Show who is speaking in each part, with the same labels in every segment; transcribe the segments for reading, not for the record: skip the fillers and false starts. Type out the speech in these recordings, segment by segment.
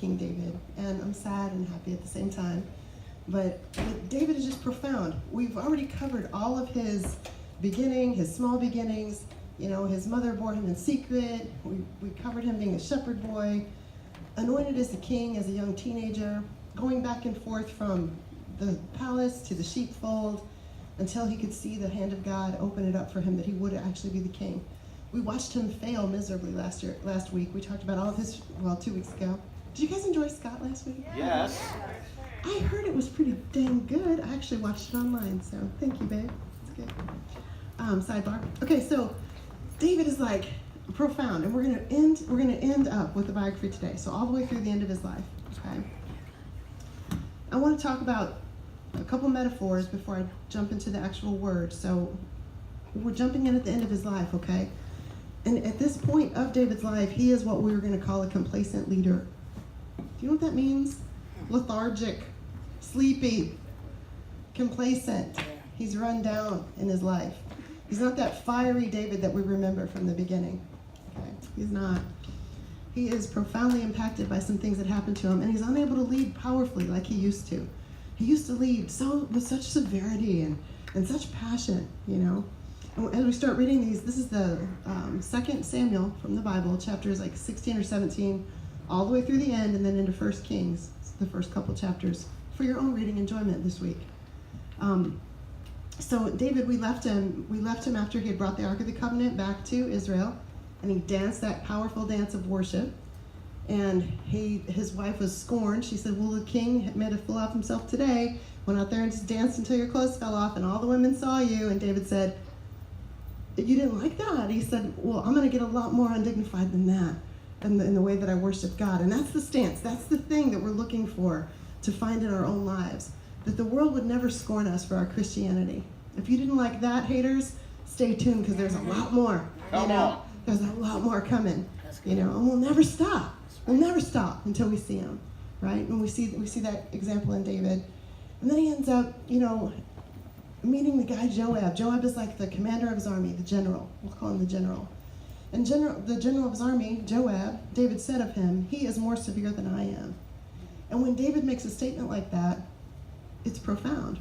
Speaker 1: King David, and I'm sad and happy at the same time. But David is just profound. We've already covered all of his beginning, his small beginnings. You know, his mother bore him in secret. We covered him being a shepherd boy, anointed as the king as a young teenager, going back and forth from the palace to the sheepfold until he could see the hand of God open it up for him that he would actually be the king. We watched him fail miserably last week. We talked about all of his, 2 weeks ago. Did you guys enjoy Scott last week?
Speaker 2: Yes.
Speaker 1: I heard it was pretty dang good. I actually watched it online, so thank you, babe. It's good. Sidebar. Okay, so David is like profound, and we're gonna end up with the biography today. So all the way through the end of his life. Okay. I want to talk about a couple metaphors before I jump into the actual word. So we're jumping in at the end of his life, okay? And at this point of David's life, he is what we were going to call a complacent leader. Do you know what that means? Lethargic, sleepy, complacent. He's run down in his life. He's not that fiery David that we remember from the beginning. Okay? He's not. He is profoundly impacted by some things that happened to him, and he's unable to lead powerfully like he used to. He used to lead with such severity and such passion, you know. And as we start reading these, this is the 2 Samuel from the Bible, chapters like 16 or 17, all the way through the end, and then into 1 Kings, the first couple chapters, for your own reading enjoyment this week. So David, we left him after he had brought the Ark of the Covenant back to Israel, and he danced that powerful dance of worship. And his wife was scorned. She said, well, the king made a fool of himself today, went out there and just danced until your clothes fell off, and all the women saw you. And David said, you didn't like that? He said, well, I'm going to get a lot more undignified than that in the way that I worship God. And that's the stance. That's the thing that we're looking for to find in our own lives, that the world would never scorn us for our Christianity. If you didn't like that, haters, stay tuned, because there's a lot more.
Speaker 2: Come on.
Speaker 1: There's a lot more coming, you know, and we'll never stop. We'll never stop until we see him, right? And we see that example in David. And then he ends up, you know, meeting the guy Joab. Joab is like the commander of his army, the general. We'll call him the general. And the general of his army, Joab, David said of him, he is more severe than I am. And when David makes a statement like that, it's profound,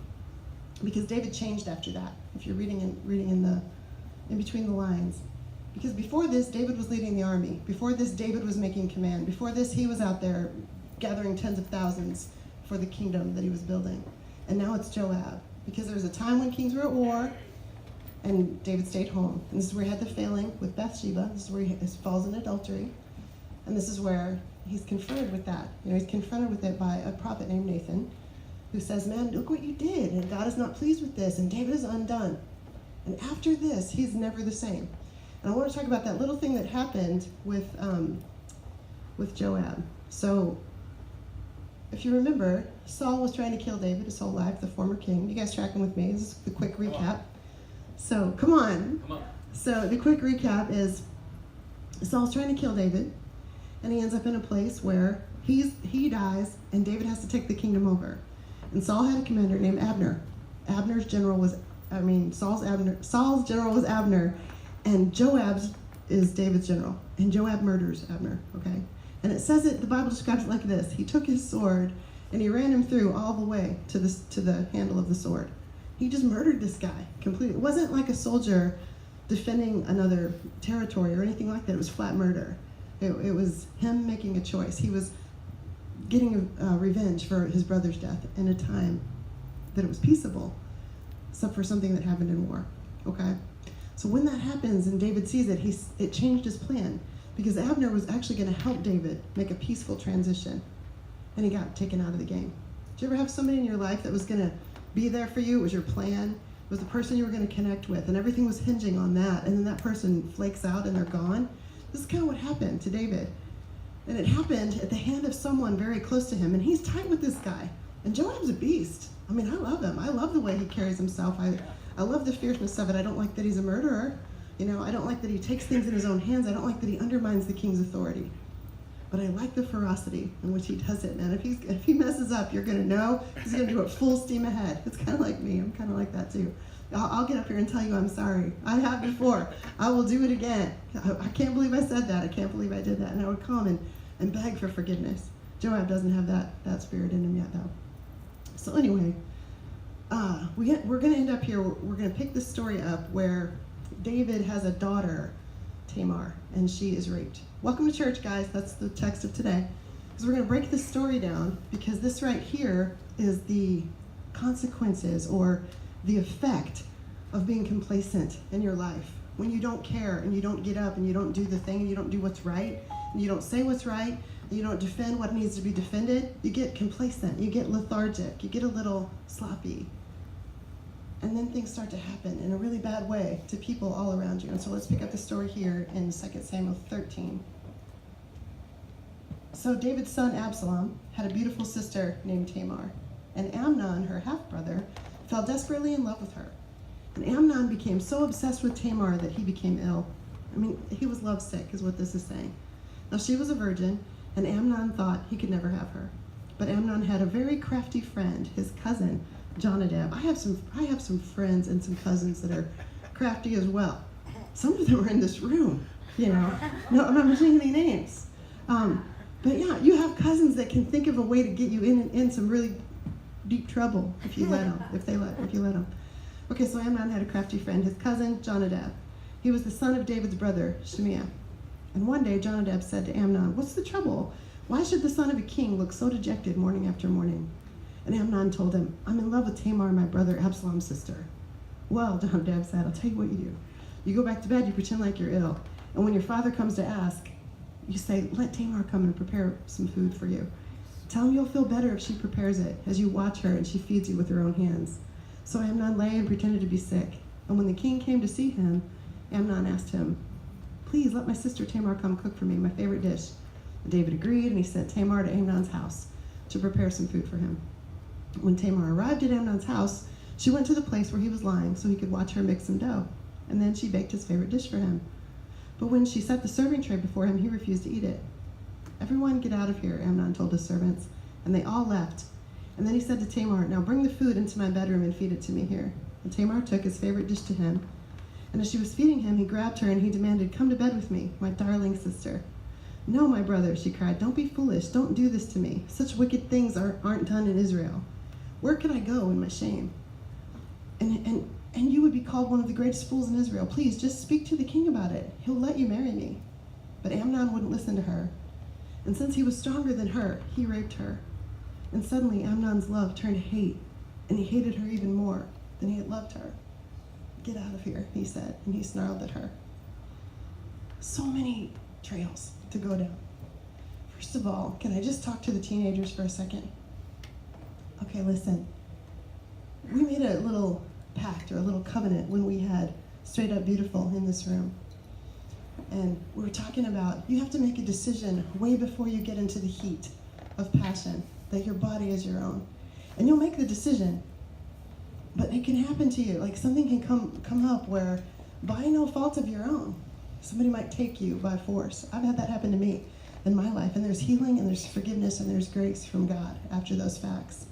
Speaker 1: because David changed after that. If you're reading in between the lines. Because before this, David was leading the army. Before this, David was making command. Before this, he was out there gathering tens of thousands for the kingdom that he was building. And now it's Joab. Because there was a time when kings were at war, and David stayed home. And this is where he had the failing with Bathsheba. This is where he falls in adultery. And this is where he's confronted with that. You know, he's confronted with it by a prophet named Nathan, who says, man, look what you did, and God is not pleased with this, and David is undone. And after this, he's never the same. And I want to talk about that little thing that happened with Joab. So, if you remember, Saul was trying to kill David his whole life, the former king. You guys tracking with me? This is the quick recap. So, come on. So, the quick recap is Saul's trying to kill David, and he ends up in a place where he dies, and David has to take the kingdom over. And Saul had a commander named Abner. Saul's general was Abner, and Joab's is David's general. And Joab murders Abner, okay? And it says the Bible describes it like this. He took his sword, and he ran him through all the way to the handle of the sword. He just murdered this guy completely. It wasn't like a soldier defending another territory or anything like that. It was flat murder. It was him making a choice. He was getting revenge for his brother's death in a time that it was peaceable, except for something that happened in war, okay? So when that happens and David sees it, it changed his plan, because Abner was actually going to help David make a peaceful transition, and he got taken out of the game. Did you ever have somebody in your life that was going to be there for you? It was your plan. It was the person you were going to connect with, and everything was hinging on that, and then that person flakes out and they're gone? This is kind of what happened to David. And it happened at the hand of someone very close to him, and he's tight with this guy. And Joab's a beast. I mean, I love him. I love the way he carries himself. I love the fierceness of it. I don't like that he's a murderer. You know, I don't like that he takes things in his own hands. I don't like that he undermines the king's authority. But I like the ferocity in which he does it, man. If he messes up, you're gonna know he's gonna do it full steam ahead. It's kind of like me. I'm kind of like that too. I'll get up here and tell you I'm sorry. I have before. I will do it again. I can't believe I said that. I can't believe I did that. And I would come and beg for forgiveness. Joab doesn't have that spirit in him yet, though. So anyway, we're going to end up here. We're going to pick this story up where David has a daughter, Tamar, and she is raped. Welcome to church, guys. That's the text of today. Because we're going to break this story down, because this right here is the consequences or the effect of being complacent in your life. When you don't care and you don't get up and you don't do the thing and you don't do what's right and you don't say what's right and you don't defend what needs to be defended, you get complacent, you get lethargic, you get a little sloppy. And then things start to happen in a really bad way to people all around you. And so let's pick up the story here in 2 Samuel 13. So David's son Absalom had a beautiful sister named Tamar, and Amnon, her half-brother, fell desperately in love with her. And Amnon became so obsessed with Tamar that he became ill. I mean, he was lovesick, is what this is saying. Now, she was a virgin, and Amnon thought he could never have her. But Amnon had a very crafty friend, his cousin, Jonadab. I have some friends and some cousins that are crafty as well. Some of them are in this room, you know. No, I'm not mentioning any names. But yeah, you have cousins that can think of a way to get you in some really deep trouble if you let them, if you let them. Okay, so Amnon had a crafty friend, his cousin, Jonadab. He was the son of David's brother, Shimea. And one day, Jonadab said to Amnon, "What's the trouble? Why should the son of a king look so dejected morning after morning?" And Amnon told him, "I'm in love with Tamar, my brother Absalom's sister." "Well," Jonadab said, "I'll tell you what you do. You go back to bed, you pretend like you're ill. And when your father comes to ask, you say, 'Let Tamar come and prepare some food for you.' Tell him you'll feel better if she prepares it, as you watch her and she feeds you with her own hands." So Amnon lay and pretended to be sick. And when the king came to see him, Amnon asked him, "Please let my sister Tamar come cook for me, my favorite dish." And David agreed, and he sent Tamar to Amnon's house to prepare some food for him. When Tamar arrived at Amnon's house, she went to the place where he was lying so he could watch her mix some dough. And then she baked his favorite dish for him. But when she set the serving tray before him, he refused to eat it. "Everyone get out of here," Amnon told his servants, and they all left. And then he said to Tamar, "Now bring the food into my bedroom and feed it to me here." And Tamar took his favorite dish to him. And as she was feeding him, he grabbed her and he demanded, "Come to bed with me, my darling sister." "No, my brother," she cried. "Don't be foolish. Don't do this to me. Such wicked things aren't done in Israel. Where could I go in my shame? And you would be called one of the greatest fools in Israel. Please, just speak to the king about it. He'll let you marry me." But Amnon wouldn't listen to her. And since he was stronger than her, he raped her. And suddenly Amnon's love turned to hate, and he hated her even more than he had loved her. "Get out of here," he said, and he snarled at her. So many trails to go down. First of all, can I just talk to the teenagers for a second? Okay, listen. We made a little pact or a little covenant when we had Straight Up Beautiful in this room. And we were talking about you have to make a decision way before you get into the heat of passion that your body is your own. And you'll make the decision, but it can happen to you. Like something can come up where by no fault of your own, somebody might take you by force. I've had that happen to me in my life, and there's healing and there's forgiveness and there's grace from God after those facts.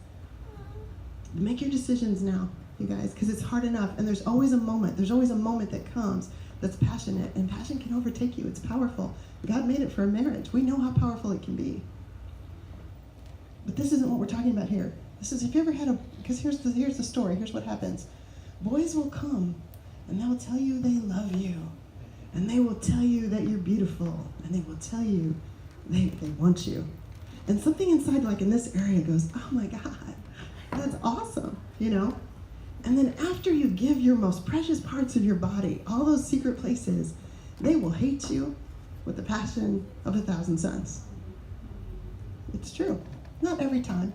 Speaker 1: Make your decisions now, you guys, because it's hard enough, and there's always a moment that comes that's passionate, and passion can overtake you. It's powerful. God made it for a marriage. We know how powerful it can be. But this isn't what we're talking about here. This is, if you ever had because here's the story. Here's what happens. Boys will come, and they'll tell you they love you, and they will tell you that you're beautiful, and they will tell you they want you. And something inside, like in this area, goes, "Oh my God, that's awesome," you know? And then after you give your most precious parts of your body, all those secret places, they will hate you with the passion of 1,000 suns. It's true. Not every time,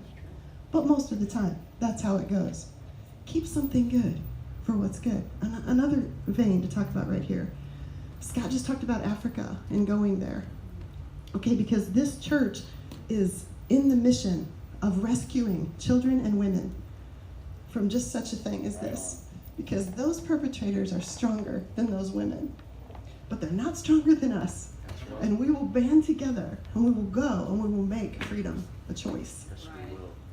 Speaker 1: but most of the time. That's how it goes. Keep something good for what's good. Another vein to talk about right here. Scott just talked about Africa and going there. Okay, because this church is in the mission of rescuing children and women from just such a thing as this. Because those perpetrators are stronger than those women. But they're not stronger than us. And we will band together, and we will go, and we will make freedom a choice.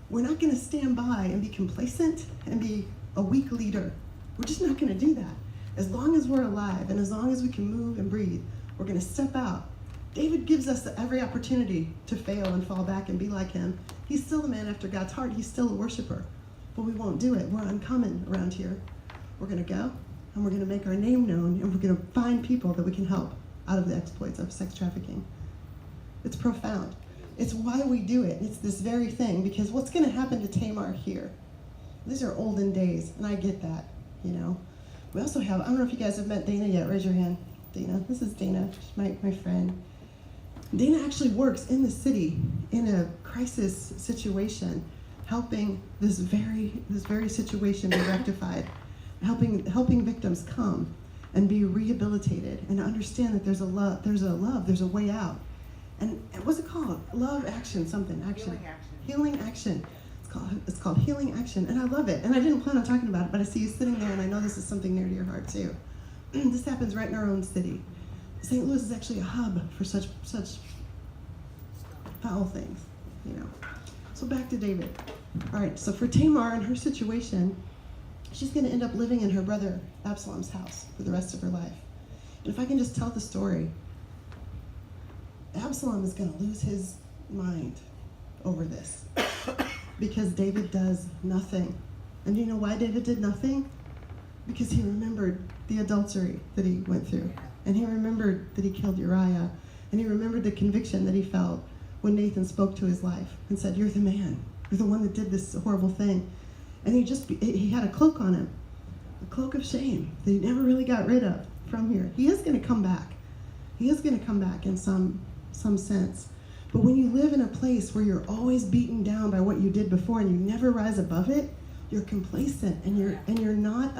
Speaker 1: We're not going to stand by and be complacent and be a weak leader. We're just not going to do that. As long as we're alive and as long as we can move and breathe, we're going to step out David gives us every opportunity to fail and fall back and be like him. He's still a man after God's heart. He's still a worshiper. But we won't do it. We're uncommon around here. We're going to go, and we're going to make our name known, and we're going to find people that we can help out of the exploits of sex trafficking. It's profound. It's why we do it. It's this very thing, because what's going to happen to Tamar here? These are olden days, and I get that, you know. We also have, I don't know if you guys have met Dana yet. Raise your hand. Dana. This is Dana. She's my friend. Dana actually works in the city in a crisis situation, helping this very situation be rectified, helping victims come and be rehabilitated and understand that there's a way out. And what's it called? Love action, something action. Healing action. It's called Healing Action, and I love it. And I didn't plan on talking about it, but I see you sitting there, and I know this is something near to your heart too. This happens right in our own city. St. Louis is actually a hub for such foul things, you know. So back to David. All right, so for Tamar and her situation, she's going to end up living in her brother Absalom's house for the rest of her life. And if I can just tell the story, Absalom is going to lose his mind over this because David does nothing. And you know why David did nothing? Because he remembered the adultery that he went through. And he remembered that he killed Uriah. And he remembered the conviction that he felt when Nathan spoke to his life and said, "You're the man. You're the one that did this horrible thing." And he had a cloak on him, a cloak of shame that he never really got rid of from here. He is going to come back. He is going to come back in some sense. But when you live in a place where you're always beaten down by what you did before and you never rise above it, you're complacent and you're not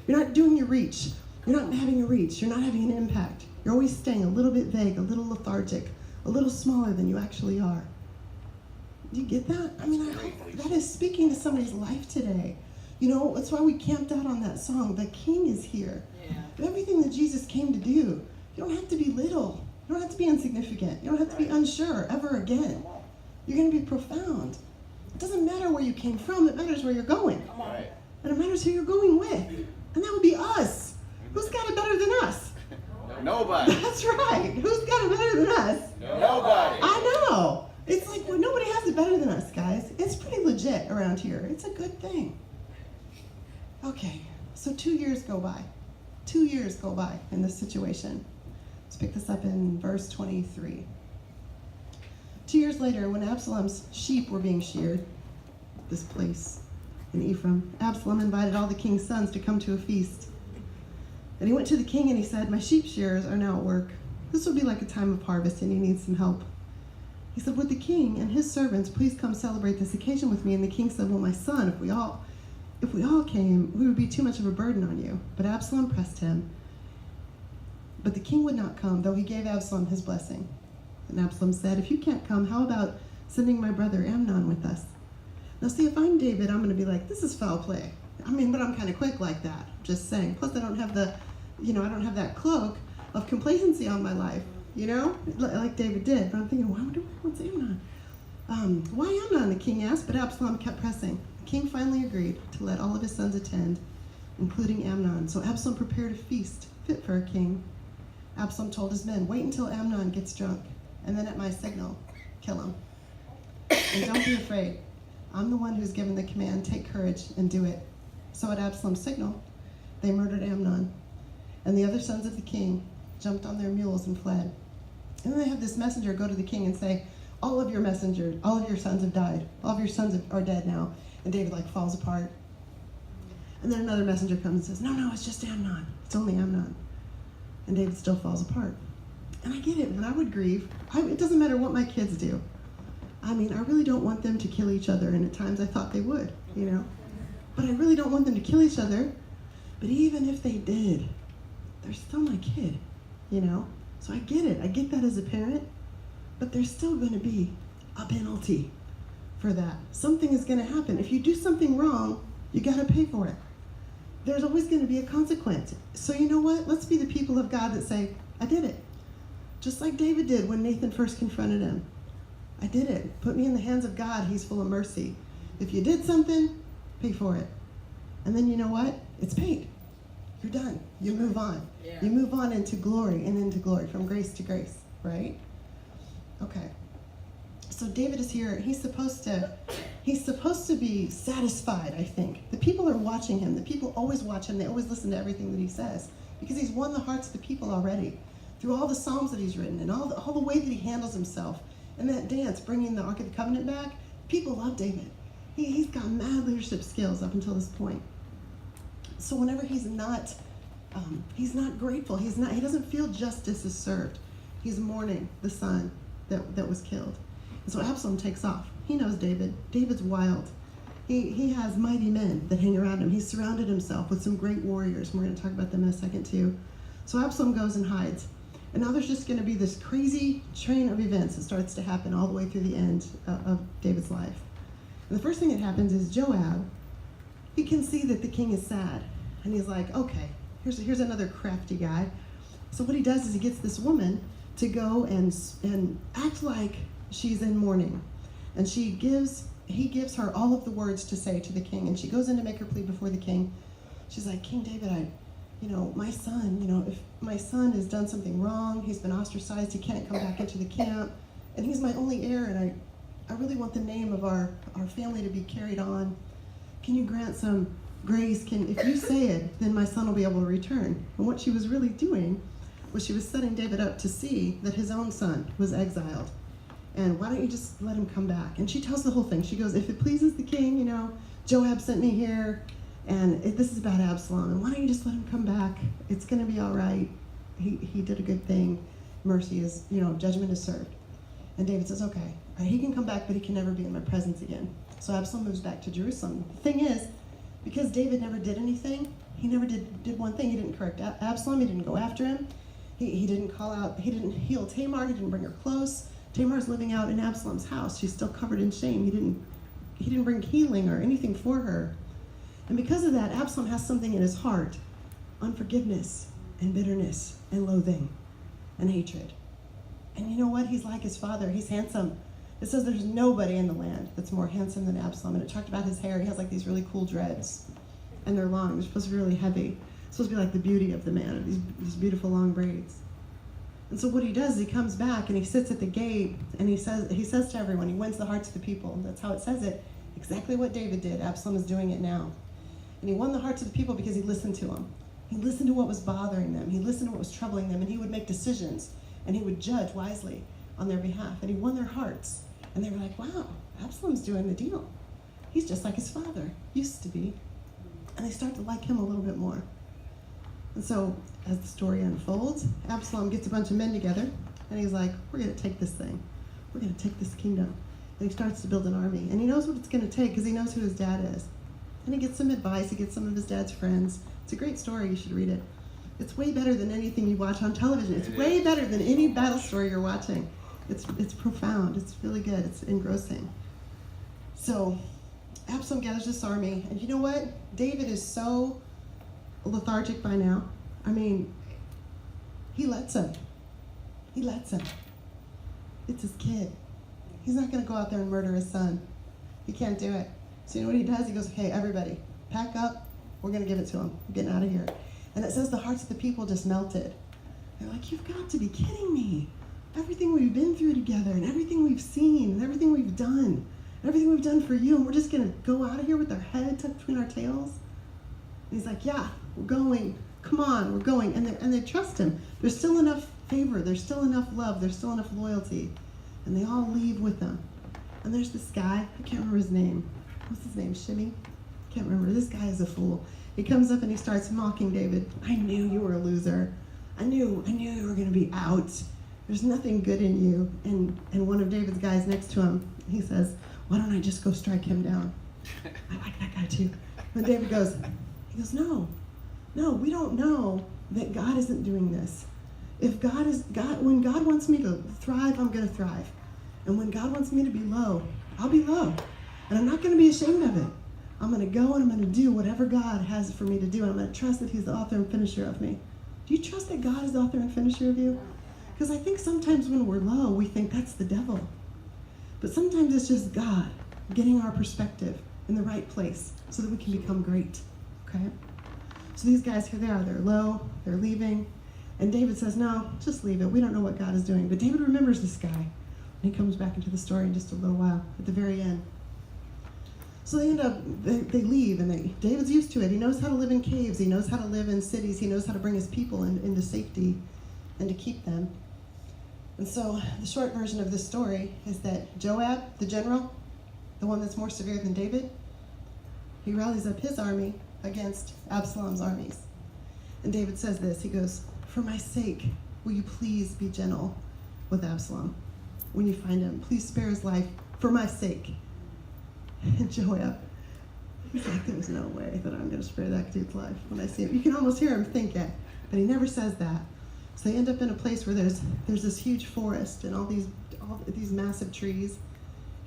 Speaker 1: you're not doing your reach. You're not having a reach. You're not having an impact. You're always staying a little bit vague, a little lethargic, a little smaller than you actually are. Do you get that? I mean, I hope that is speaking to somebody's life today. You know, that's why we camped out on that song, "The King is Here." Yeah. Everything that Jesus came to do, you don't have to be little. You don't have to be insignificant. You don't have to be unsure ever again. You're going to be profound. It doesn't matter where you came from. It matters where you're going.
Speaker 2: Right.
Speaker 1: And it matters who you're going with. And that would be us. Who's got it better than us?
Speaker 2: Nobody.
Speaker 1: That's right. Who's got it better than us?
Speaker 2: Nobody.
Speaker 1: I know. It's like, well, nobody has it better than us, guys. It's pretty legit around here. It's a good thing. Okay, so 2 years go by. 2 years go by in this situation. Let's pick this up in verse 23. 2 years later, when Absalom's sheep were being sheared, this place in Ephraim, Absalom invited all the king's sons to come to a feast. And he went to the king and he said, "My sheep shearers are now at work. This will be like a time of harvest and you need some help." He said, "Would the king and his servants please come celebrate this occasion with me?" And the king said, "Well, my son, if we all came, we would be too much of a burden on you." But Absalom pressed him. But the king would not come, though he gave Absalom his blessing. And Absalom said, "If you can't come, how about sending my brother Amnon with us?" Now see, if I'm David, I'm going to be like, this is foul play. I mean, but I'm kind of quick like that, just saying. Plus, I don't have that cloak of complacency on my life, you know, like David did. But I'm thinking, what's Amnon? Why Amnon, the king asked, but Absalom kept pressing. The king finally agreed to let all of his sons attend, including Amnon. So Absalom prepared a feast fit for a king. Absalom told his men, "Wait until Amnon gets drunk, and then at my signal, kill him. And don't be afraid. I'm the one who's given the command. Take courage and do it." So at Absalom's signal, they murdered Amnon. And the other sons of the king jumped on their mules and fled. And then they have this messenger go to the king and say, all of your sons have died. All of your sons are dead now. And David falls apart. And then another messenger comes and says, no, it's just Amnon. It's only Amnon. And David still falls apart. And I get it, man. I would grieve. It doesn't matter what my kids do. I mean, I really don't want them to kill each other. And at times I thought they would, you know. But I really don't want them to kill each other. But even if they did, they're still my kid, you know? So I get it. I get that as a parent. But there's still going to be a penalty for that. Something is going to happen. If you do something wrong, you got to pay for it. There's always going to be a consequence. So you know what? Let's be the people of God that say, I did it. Just like David did when Nathan first confronted him. I did it. Put me in the hands of God. He's full of mercy. If you did something, pay for it. And then you know what? It's paid. You're done. You move on. Yeah. You move on into glory and into glory, from grace to grace. right? Okay. So David is here. He's supposed to be satisfied, I think. The people are watching him. The people always watch him. They always listen to everything that he says because he's won the hearts of the people already through all the Psalms that he's written and all the way that he handles himself. And that dance, bringing the Ark of the Covenant back, people love David. He's got mad leadership skills up until this point. So whenever he's not grateful. He doesn't feel justice is served. He's mourning the son that was killed. And so Absalom takes off. He knows David. David's wild. He has mighty men that hang around him. He's surrounded himself with some great warriors. And we're going to talk about them in a second too. So Absalom goes and hides. And now there's just going to be this crazy train of events that starts to happen all the way through the end of David's life. And the first thing that happens is Joab, he can see that the king is sad. And he's like, okay, here's another crafty guy. So what he does is he gets this woman to go and act like she's in mourning. And he gives her all of the words to say to the king. And she goes in to make her plea before the king. She's like, King David, my son, if my son has done something wrong, he's been ostracized, he can't come back into the camp, and he's my only heir, and I really want the name of our family to be carried on. Can you grant some grace? If you say it, then my son will be able to return. And what she was really doing was she was setting David up to see that his own son was exiled. And why don't you just let him come back? And she tells the whole thing. She goes, if it pleases the king, Joab sent me here, and this is about Absalom, and why don't you just let him come back? It's going to be all right. He did a good thing. Mercy is, judgment is served. And David says, okay, all right, he can come back, but he can never be in my presence again. So Absalom moves back to Jerusalem. The thing is, because David never did anything, he never did one thing. He didn't correct Absalom. He didn't go after him. He didn't call out. He didn't heal Tamar. He didn't bring her close. Tamar's living out in Absalom's house. She's still covered in shame. He didn't bring healing or anything for her. And because of that, Absalom has something in his heart, unforgiveness and bitterness and loathing and hatred. And you know what? He's like his father. He's handsome. It says there's nobody in the land that's more handsome than Absalom. And it talked about his hair. He has like these really cool dreads. And they're long. They're supposed to be really heavy. It's supposed to be like the beauty of the man, these beautiful long braids. And so what he does is he comes back and he sits at the gate and he says to everyone, he wins the hearts of the people. That's how it says it. Exactly what David did. Absalom is doing it now. And he won the hearts of the people because he listened to them. He listened to what was bothering them. He listened to what was troubling them, and he would make decisions, and he would judge wisely on their behalf. And he won their hearts. And they were like, wow, Absalom's doing the deal. He's just like his father, used to be. And they start to like him a little bit more. And so as the story unfolds, Absalom gets a bunch of men together, and he's like, we're going to take this thing. We're going to take this kingdom. And he starts to build an army. And he knows what it's going to take because he knows who his dad is. And he gets some advice. He gets some of his dad's friends. It's a great story. You should read it. It's way better than anything you watch on television. It's way better than any battle story you're watching. It's profound. It's really good. It's engrossing. So Absalom gathers this army. And you know what? David is so lethargic by now. I mean, he lets him. He lets him. It's his kid. He's not going to go out there and murder his son. He can't do it. So you know what he does? He goes, okay, everybody, pack up. We're going to give it to him. We're getting out of here. And it says the hearts of the people just melted. They're like, you've got to be kidding me. Everything we've been through together and everything we've seen and everything we've done for you, and we're just going to go out of here with our head tucked between our tails? And he's like, yeah, we're going. Come on, we're going. And they trust him. There's still enough favor. There's still enough love. There's still enough loyalty. And they all leave with him. And there's this guy. I can't remember his name. What's his name? Shimmy? Can't remember. This guy is a fool. He comes up and he starts mocking David. I knew you were a loser. I knew you were going to be out. There's nothing good in you. And one of David's guys next to him, he says, why don't I just go strike him down? I like that guy too. And David goes, no, we don't know that God isn't doing this. When God wants me to thrive, I'm going to thrive. And when God wants me to be low, I'll be low. And I'm not going to be ashamed of it. I'm going to go and I'm going to do whatever God has for me to do. And I'm going to trust that he's the author and finisher of me. Do you trust that God is the author and finisher of you? Because I think sometimes when we're low, we think that's the devil. But sometimes it's just God getting our perspective in the right place so that we can become great. Okay? So these guys, here they are. They're low. They're leaving. And David says, no, just leave it. We don't know what God is doing. But David remembers this guy. And he comes back into the story in just a little while, at the very end. So they leave, and David's used to it. He knows how to live in caves. He knows how to live in cities. He knows how to bring his people into safety and to keep them. And so the short version of this story is that Joab, the general, the one that's more severe than David, he rallies up his army against Absalom's armies. And David says this, he goes, for my sake, will you please be gentle with Absalom? When you find him, please spare his life for my sake. And Joab, he's like, there's no way that I'm going to spare that dude's life when I see him. You can almost hear him think it, but he never says that. So they end up in a place where there's this huge forest and all these massive trees.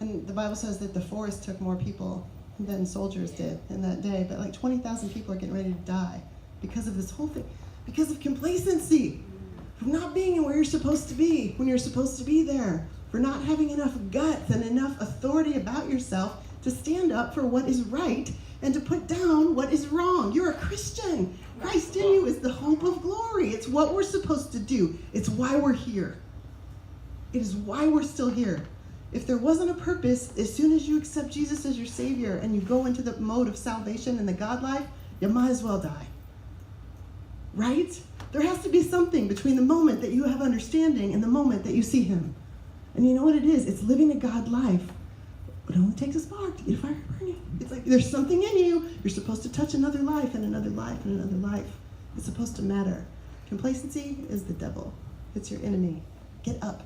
Speaker 1: And the Bible says that the forest took more people than soldiers did in that day. But like 20,000 people are getting ready to die because of this whole thing, because of complacency, from not being where you're supposed to be when you're supposed to be there, for not having enough guts and enough authority about yourself to stand up for what is right and to put down what is wrong. You're a Christian. Christ in you is the hope of glory. It's what we're supposed to do. It's why we're here. It is why we're still here. If there wasn't a purpose, as soon as you accept Jesus as your Savior and you go into the mode of salvation and the God life, you might as well die. Right? There has to be something between the moment that you have understanding and the moment that you see Him. And you know what it is? It's living a God life. It only takes a spark to get a fire burning. It's like there's something in you. You're supposed to touch another life and another life and another life. It's supposed to matter. Complacency is the devil. It's your enemy. Get up.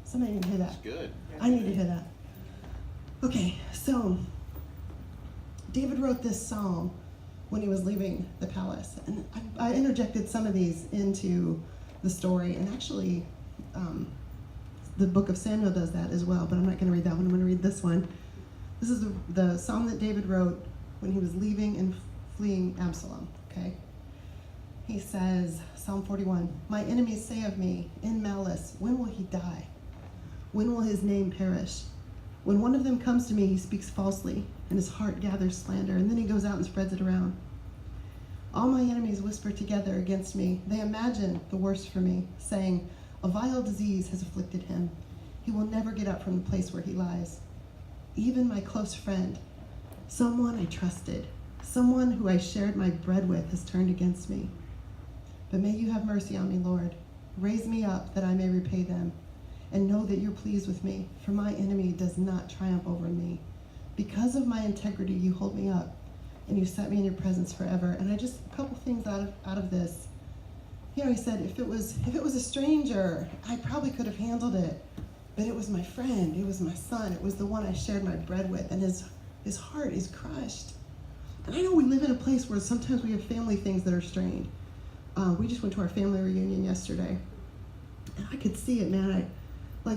Speaker 1: Somebody need to hear that.
Speaker 2: That's good.
Speaker 1: I need to hear that. Okay, so David wrote this psalm when he was leaving the palace. And I interjected some of these into the story. And actually, the book of Samuel does that as well, but I'm not going to read that one. I'm going to read this one. This is the psalm that David wrote when he was leaving and fleeing Absalom, okay? He says, Psalm 41, my enemies say of me in malice, when will he die? When will his name perish? When one of them comes to me, he speaks falsely, and his heart gathers slander, and then he goes out and spreads it around. All my enemies whisper together against me. They imagine the worst for me, saying, a vile disease has afflicted him. He will never get up from the place where he lies. Even my close friend, someone I trusted, someone who I shared my bread with, has turned against me. But may you have mercy on me, Lord. Raise me up that I may repay them, and know that you're pleased with me, for my enemy does not triumph over me. Because of my integrity, you hold me up, and you set me in your presence forever. And a couple things out of this. You know, he said, if it was a stranger, I probably could have handled it. But it was my friend, it was my son, it was the one I shared my bread with, and his heart is crushed. And I know we live in a place where sometimes we have family things that are strained. We just went to our family reunion yesterday, and I could see it, man.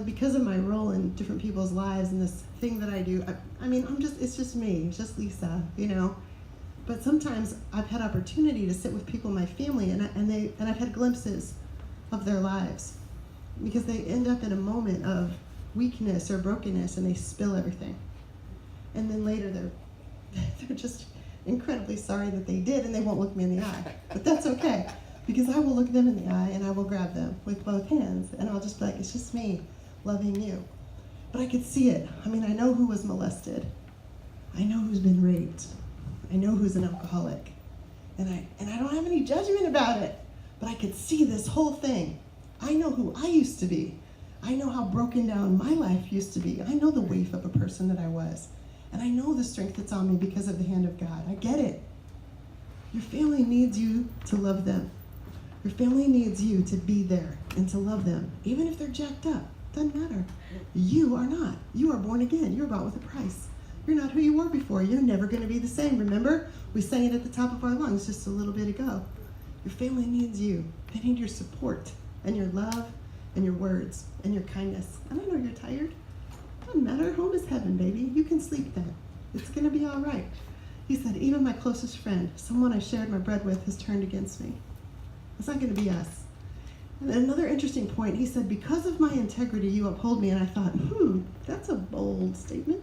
Speaker 1: Because of my role in different people's lives and this thing that I do, it's just me, it's just Lisa, you know. But sometimes I've had opportunity to sit with people in my family, and I've had glimpses of their lives, because they end up in a moment of weakness or brokenness, and they spill everything. And then later they're just incredibly sorry that they did, and they won't look me in the eye. But that's okay, because I will look them in the eye, and I will grab them with both hands, and I'll just be like, it's just me loving you. But I could see it. I know who was molested. I know who's been raped. I know who's an alcoholic, and I don't have any judgment about it, but I could see this whole thing. I know who I used to be. I know how broken down my life used to be. I know the waif of a person that I was, and I know the strength that's on me because of the hand of God. I get it. Your family needs you to love them. Your family needs you to be there and to love them, even if they're jacked up. Doesn't matter. You are not. You are born again. You're bought with a price. You're not who you were before. You're never going to be the same. Remember? We sang it at the top of our lungs just a little bit ago. Your family needs you. They need your support and your love and your words and your kindness. And I know you're tired. Doesn't matter. Home is heaven, baby. You can sleep then. It's going to be all right. He said, even my closest friend, someone I shared my bread with, has turned against me. It's not going to be us. And another interesting point, he said, because of my integrity, you uphold me. And I thought, that's a bold statement.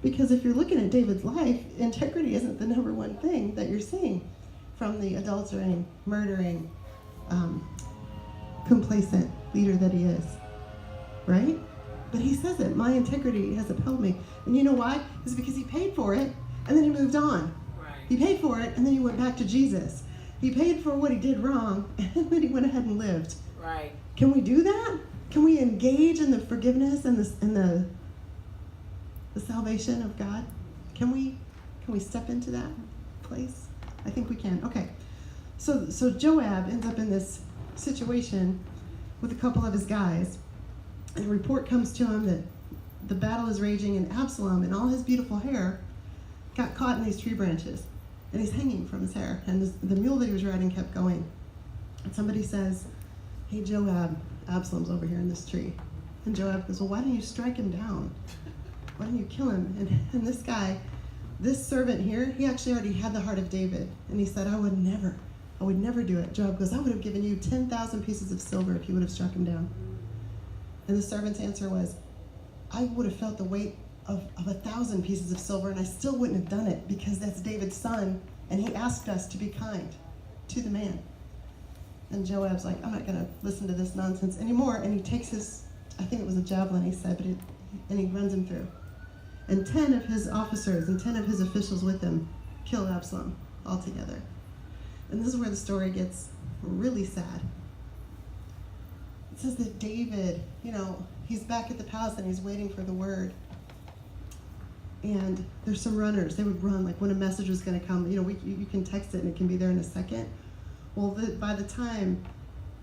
Speaker 1: Because if you're looking at David's life, integrity isn't the number one thing that you're seeing, from the adultering, murdering, complacent leader that he is, right? But he says it, my integrity has upheld me. And you know why? It's because he paid for it, and then he moved on.
Speaker 3: Right.
Speaker 1: He paid for it, and then he went back to Jesus. He paid for what he did wrong, and then he went ahead and lived.
Speaker 3: Right.
Speaker 1: Can we do that? Can we engage in the forgiveness and the salvation of God? Can we step into that place? I think we can. Okay. So Joab ends up in this situation with a couple of his guys, and a report comes to him that the battle is raging, and Absalom, in all his beautiful hair, got caught in these tree branches, and he's hanging from his hair, and the mule that he was riding kept going. And somebody says, "Hey, Joab, Absalom's over here in this tree." And Joab goes, "Well, why didn't you strike him down? Why didn't you kill him?" And this guy, this servant here, he actually already had the heart of David, and he said, I would never do it. Joab goes, "I would have given you 10,000 pieces of silver if you would have struck him down." And the servant's answer was, "I would have felt the weight of 1,000 pieces of silver, and I still wouldn't have done it, because that's David's son, and he asked us to be kind to the man." And Joab's like, "I'm not going to listen to this nonsense anymore." And he takes his, I think it was a javelin, he said, and he runs him through. And 10 of his officers and 10 of his officials with him kill Absalom altogether. And this is where the story gets really sad. It says that David, he's back at the palace and he's waiting for the word. And there's some runners. They would run, like when a message was going to come. You can text it and it can be there in a second. Well, by the time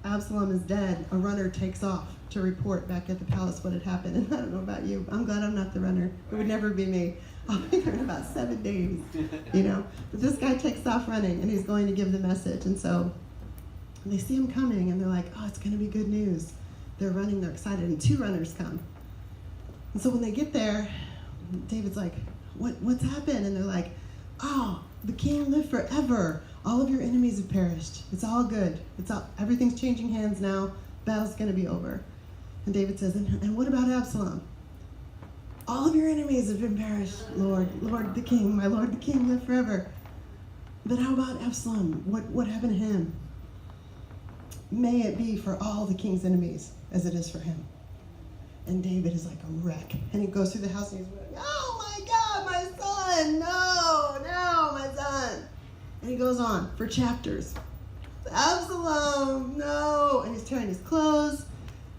Speaker 1: Absalom is dead, a runner takes off to report back at the palace what had happened. And I don't know about you. I'm glad I'm not the runner. It would never be me. I'll be there in about 7 days, But this guy takes off running, and he's going to give the message. And so they see him coming, and they're like, "Oh, it's going to be good news." They're running, they're excited, and 2 runners come. And so when they get there, David's like, what's happened? And they're like, "Oh, the king lived forever. All of your enemies have perished. It's all good. Everything's changing hands now. Battle's going to be over." And David says, and what about Absalom? "All of your enemies have been perished, Lord the king, my Lord the king lived forever. But how about Absalom? What happened to him? May it be for all the king's enemies as it is for him." And David is like a wreck. And he goes through the house and he's like, "Oh my God, my son, no, my son." And he goes on for chapters. "Absalom, no." And he's tearing his clothes,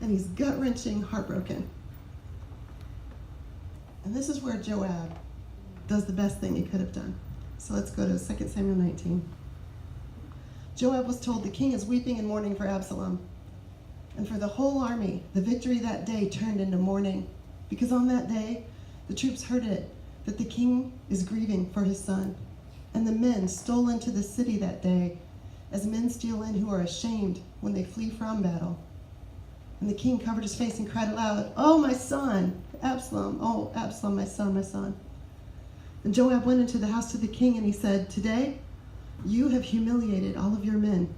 Speaker 1: and he's gut-wrenching, heartbroken. And this is where Joab does the best thing he could have done. So let's go to 2 Samuel 19. Joab was told, "The king is weeping and mourning for Absalom." And for the whole army, the victory that day turned into mourning, because on that day, the troops heard it, that the king is grieving for his son. And the men stole into the city that day, as men steal in who are ashamed when they flee from battle. And the king covered his face and cried aloud, "Oh, my son, Absalom! Oh, Absalom, my son, my son!" And Joab went into the house to the king, and he said, "Today you have humiliated all of your men.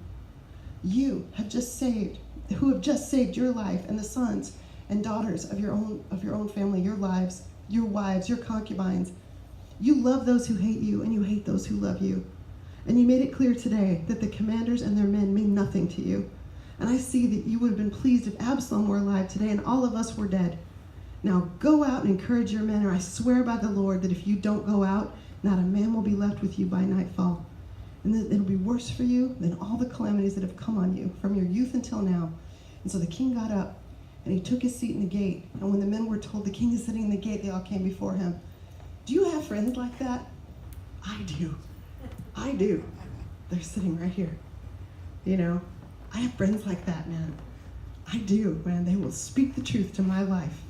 Speaker 1: You have who have just saved your life and the sons and daughters of your own family, your wives, your concubines. You love those who hate you, and you hate those who love you. And you made it clear today that the commanders and their men mean nothing to you. And I see that you would have been pleased if Absalom were alive today and all of us were dead. Now go out and encourage your men, or I swear by the Lord that if you don't go out, not a man will be left with you by nightfall. And it'll be worse for you than all the calamities that have come on you from your youth until now." And so the king got up, and he took his seat in the gate. And when the men were told the king is sitting in the gate, they all came before him. Do you have friends like that? I do. They're sitting right here. I have friends like that, man. I do, man. They will speak the truth to my life.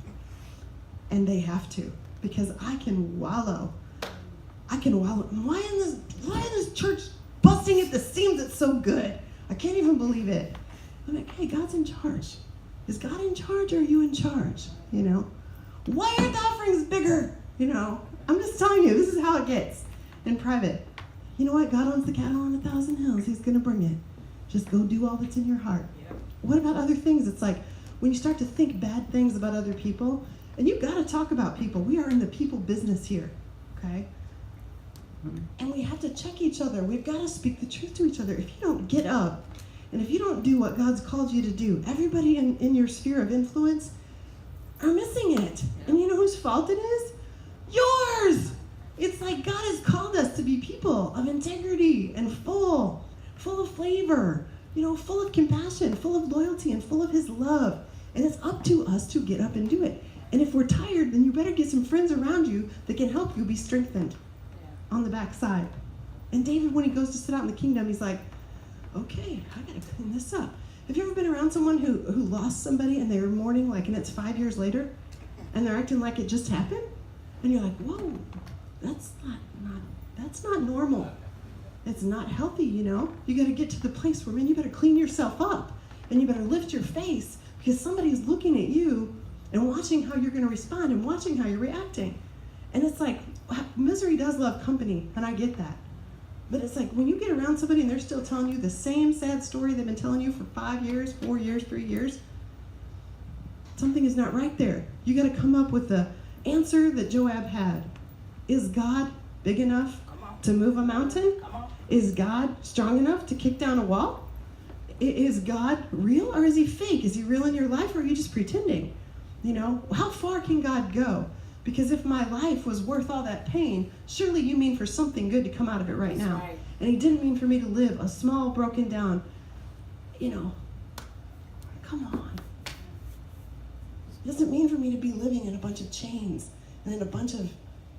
Speaker 1: And they have to, because I can wallow. Why in this church busting at the seams? It's so good. I can't even believe it. I'm like, hey, God's in charge. Is God in charge, or are you in charge? Why aren't the offerings bigger? I'm just telling you, this is how it gets in private. You know what? God owns the cattle on 1,000 hills. He's going to bring it. Just go do all that's in your heart. Yep. What about other things? It's like when you start to think bad things about other people, and you've got to talk about people. We are in the people business here, okay? And we have to check each other. We've got to speak the truth to each other. If you don't get up And if you don't do what God's called you to do, everybody in your sphere of influence are missing it. And you know whose fault it is? Yours! It's like God has called us to be people of integrity and full of flavor, full of compassion, full of loyalty, and full of his love. And it's up to us to get up and do it. And if we're tired, then you better get some friends around you that can help you be strengthened on the backside. And David, when he goes to sit out in the kingdom, he's like, okay, I gotta clean this up. Have you ever been around someone who lost somebody and they were mourning, and it's 5 years later, and they're acting like it just happened? And you're like, whoa, that's not normal. It's not healthy, You gotta get to the place where, man, you better clean yourself up, and you better lift your face, because somebody's looking at you and watching how you're gonna respond and watching how you're reacting. And it's like, misery does love company, and I get that. But it's like when you get around somebody and they're still telling you the same sad story they've been telling you for 5 years, 4 years, 3 years, something is not right there. You got to come up with the answer that Joab had. Is God big enough to move a mountain? Is God strong enough to kick down a wall? Is God real or is he fake? Is he real in your life or are you just pretending? How far can God go? Because if my life was worth all that pain, surely you mean for something good to come out of it right now. Right. And he didn't mean for me to live a small, broken down, come on. It doesn't mean for me to be living in a bunch of chains and in a bunch of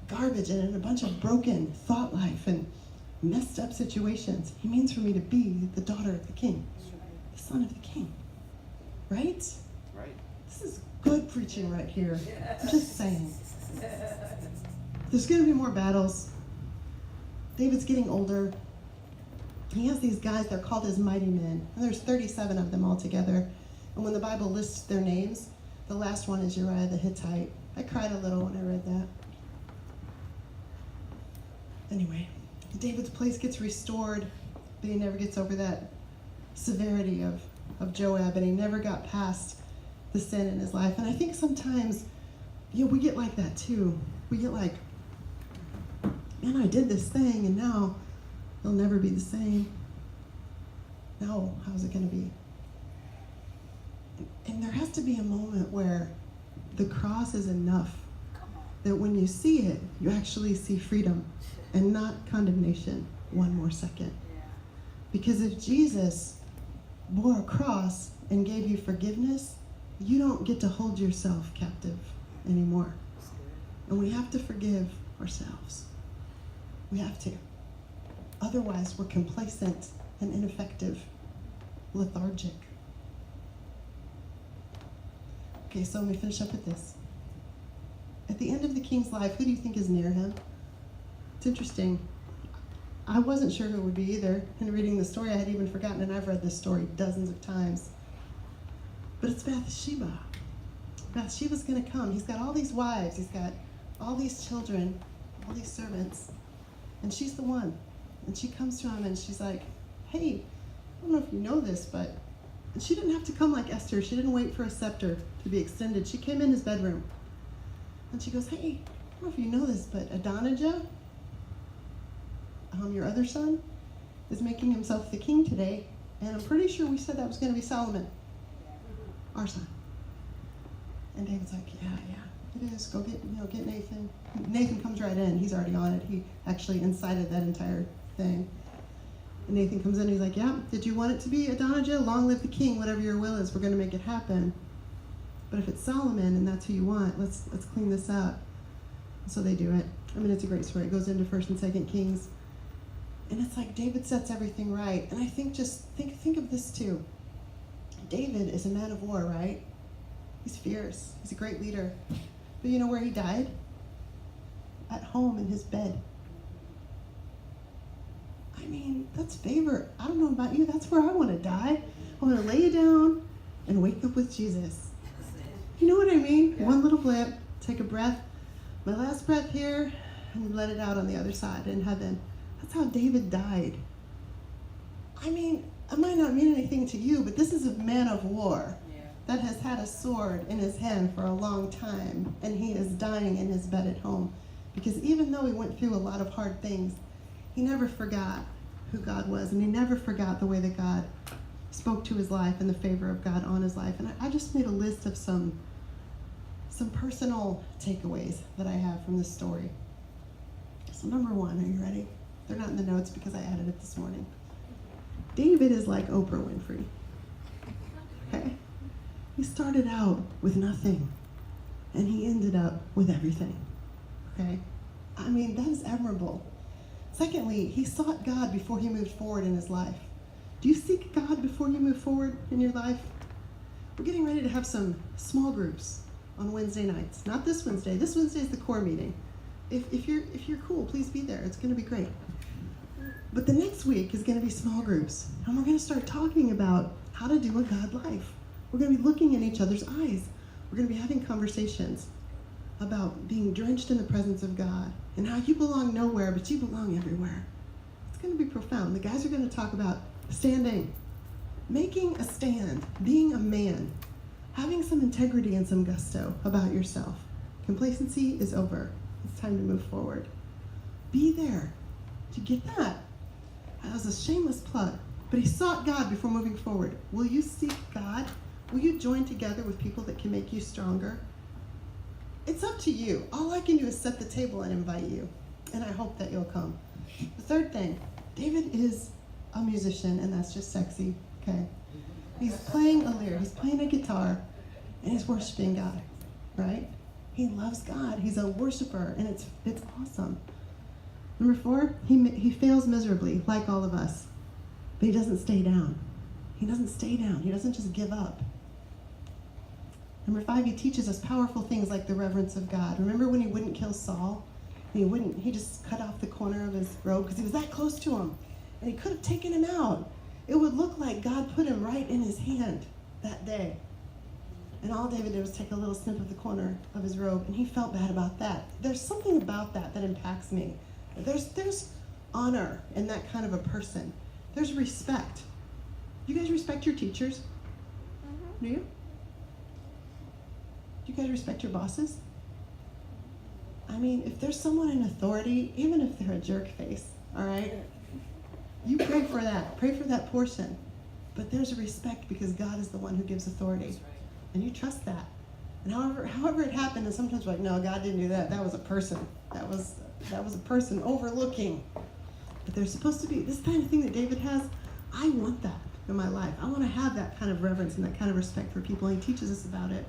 Speaker 1: garbage and in a bunch of broken thought life and messed up situations. He means for me to be the daughter of the king, the son of the king. Right?
Speaker 2: Right.
Speaker 1: This is good preaching right here. I'm just saying. There's going to be more battles. David's getting older. He has these guys, they're called his mighty men. And there's 37 of them all together. And when the Bible lists their names, the last one is Uriah the Hittite. I cried a little when I read that. Anyway, David's place gets restored, but he never gets over that severity of Joab, and he never got past the sin in his life. And I think sometimes, we get like that too. We get like, man, I did this thing, and now it'll never be the same. No, how's it going to be? And there has to be a moment where the cross is enough that when you see it, you actually see freedom and not condemnation one more second. Because if Jesus bore a cross and gave you forgiveness, you don't get to hold yourself captive anymore. And we have to forgive ourselves. We have to. Otherwise, we're complacent and ineffective, lethargic. Okay, so let me finish up with this. At the end of the king's life, who do you think is near him? It's interesting. I wasn't sure who it would be either. In reading the story, I had even forgotten, and I've read this story dozens of times. But it's Bathsheba. Bathsheba's going to come. He's got all these wives. He's got all these children, all these servants. And she's the one. And she comes to him, and she's like, hey, I don't know if you know this, but... And she didn't have to come like Esther. She didn't wait for a scepter to be extended. She came in his bedroom. And she goes, hey, I don't know if you know this, but Adonijah, your other son, is making himself the king today. And I'm pretty sure we said that was going to be Solomon, our son. And David's like, yeah, it is. Go get Nathan. Nathan comes right in. He's already on it. He actually incited that entire thing. And Nathan comes in and he's like, yeah, did you want it to be Adonijah? Long live the king, whatever your will is, we're going to make it happen. But if it's Solomon and that's who you want, let's clean this up. So they do it. I mean, it's a great story. It goes into 1st and 2nd Kings. And it's like David sets everything right. And I think think of this too. David is a man of war, right? He's fierce. He's a great leader. But you know where he died? At home in his bed. I mean, that's favor. I don't know about you. That's where I want to die. I want to lay you down and wake up with Jesus. You know what I mean? Yeah. One little blip, take a breath, my last breath here, and let it out on the other side in heaven. That's how David died. I mean, it might not mean anything to you, but this is a man of war that has had a sword in his hand for a long time, and he is dying in his bed at home. Because even though he went through a lot of hard things, he never forgot who God was, and he never forgot the way that God spoke to his life and the favor of God on his life. And I just made a list of some personal takeaways that I have from this story. So number one, are you ready? They're not in the notes because I added it this morning. David is like Oprah Winfrey. Okay? He started out with nothing, and he ended up with everything. Okay? I mean, that is admirable. Secondly, he sought God before he moved forward in his life. Do you seek God before you move forward in your life? We're getting ready to have some small groups on Wednesday nights. Not this Wednesday. This Wednesday is the core meeting. If you're cool, please be there. It's going to be great. But the next week is going to be small groups, and we're going to start talking about how to do a God life. We're going to be looking in each other's eyes. We're going to be having conversations about being drenched in the presence of God and how you belong nowhere, but you belong everywhere. It's going to be profound. The guys are going to talk about standing, making a stand, being a man, having some integrity and some gusto about yourself. Complacency is over. It's time to move forward. Be there. Did you get that? That was a shameless plug. But he sought God before moving forward. Will you seek God? Will you join together with people that can make you stronger? It's up to you. All I can do is set the table and invite you. And I hope that you'll come. The third thing, David is a musician, and that's just sexy, okay? He's playing a lyre, he's playing a guitar, and he's worshiping God, right? He loves God. He's a worshiper, and it's awesome. Number 4, he fails miserably, like all of us. But he doesn't stay down. He doesn't stay down. He doesn't just give up. Number 5, he teaches us powerful things like the reverence of God. Remember when he wouldn't kill Saul? He just cut off the corner of his robe because he was that close to him. And he could have taken him out. It would look like God put him right in his hand that day. And all David did was take a little snip of the corner of his robe, and he felt bad about that. There's something about that impacts me. There's honor in that kind of a person. There's respect. You guys respect your teachers? Do you? Do you guys respect your bosses? I mean, if there's someone in authority, even if they're a jerk face, all right? You pray for that. Pray for that portion. But there's a respect because God is the one who gives authority. And you trust that. And however it happened, and sometimes we're like, no, God didn't do that. That was a person. That was a person overlooking. But there's supposed to be this kind of thing that David has. I want that in my life. I want to have that kind of reverence and that kind of respect for people. And he teaches us about it.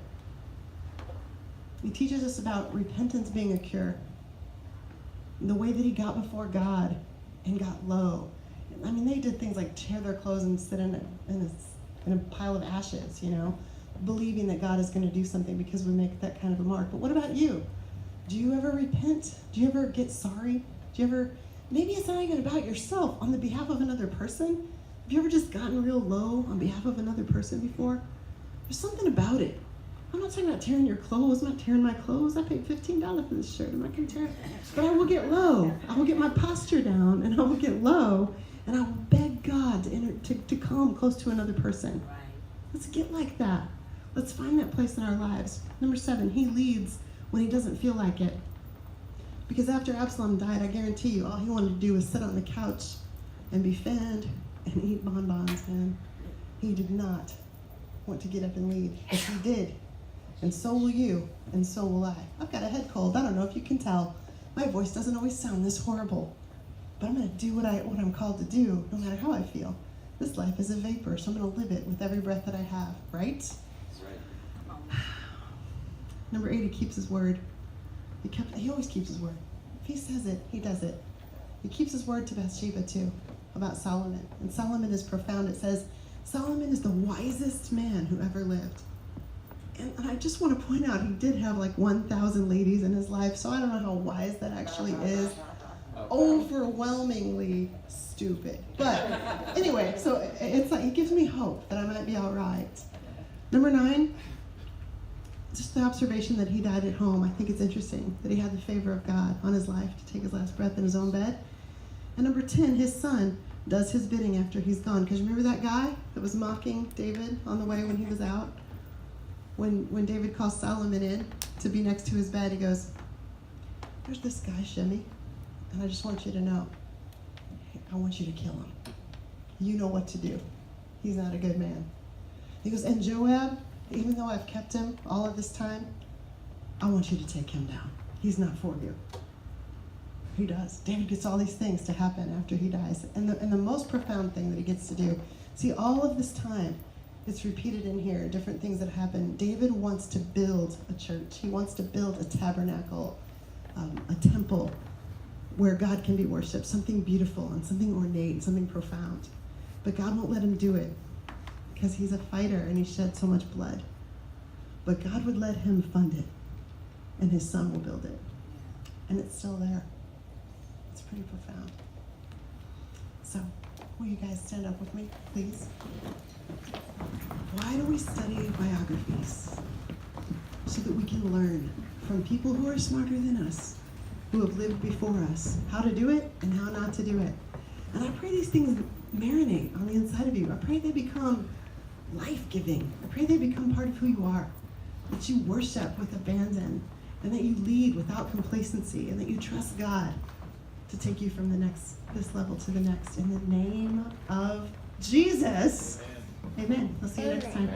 Speaker 1: He teaches us about repentance being a cure. The way that he got before God and got low. I mean, they did things like tear their clothes and sit in a pile of ashes, you know, believing that God is going to do something because we make that kind of a mark. But what about you? Do you ever repent? Do you ever get sorry? Do you ever, maybe it's not even about yourself, on the behalf of another person? Have you ever just gotten real low on behalf of another person before? There's something about it. I'm not talking about tearing your clothes. I'm not tearing my clothes. I paid $15 for this shirt. I'm not going to tear it. But I will get low. I will get my posture down, and I will get low, and I will beg God to come close to another person.
Speaker 3: Right.
Speaker 1: Let's get like that. Let's find that place in our lives. Number 7, he leads when he doesn't feel like it. Because after Absalom died, I guarantee you, all he wanted to do was sit on the couch and be fed and eat bonbons, man. He did not want to get up and lead, but he did. And so will you, and so will I. I've got a head cold. I don't know if you can tell. My voice doesn't always sound this horrible. But I'm going to do what I'm called to do, no matter how I feel. This life is a vapor, so I'm going to live it with every breath that I have, right?
Speaker 2: That's right.
Speaker 1: Number 8, he keeps his word. He always keeps his word. If he says it, he does it. He keeps his word to Bathsheba, too, about Solomon. And Solomon is profound. It says, Solomon is the wisest man who ever lived. And I just want to point out, he did have like 1,000 ladies in his life, so I don't know how wise that actually is. Overwhelmingly stupid. But anyway, so it's like, it gives me hope that I might be all right. Number 9, just the observation that he died at home. I think it's interesting that he had the favor of God on his life to take his last breath in his own bed. And number 10, his son does his bidding after he's gone. Because remember that guy that was mocking David on the way when he was out? When David calls Solomon in to be next to his bed, he goes, there's this guy, Shimei, and I just want you to know, I want you to kill him. You know what to do. He's not a good man. He goes, and Joab, even though I've kept him all of this time, I want you to take him down. He's not for you. He does. David gets all these things to happen after he dies. And the most profound thing that he gets to do, see, all of this time, it's repeated in here, different things that happen. David wants to build a church. He wants to build a tabernacle, a temple where God can be worshipped, something beautiful and something ornate, something profound. But God won't let him do it because he's a fighter and he shed so much blood. But God would let him fund it, and his son will build it. And it's still there. It's pretty profound. So, will you guys stand up with me, please? Why do we study biographies? So that we can learn from people who are smarter than us, who have lived before us, how to do it and how not to do it. And I pray these things marinate on the inside of you. I pray they become life-giving. I pray they become part of who you are, that you worship with abandon, and that you lead without complacency, and that you trust God to take you from this level to the next. In the name of Jesus, amen. I'll see you next time.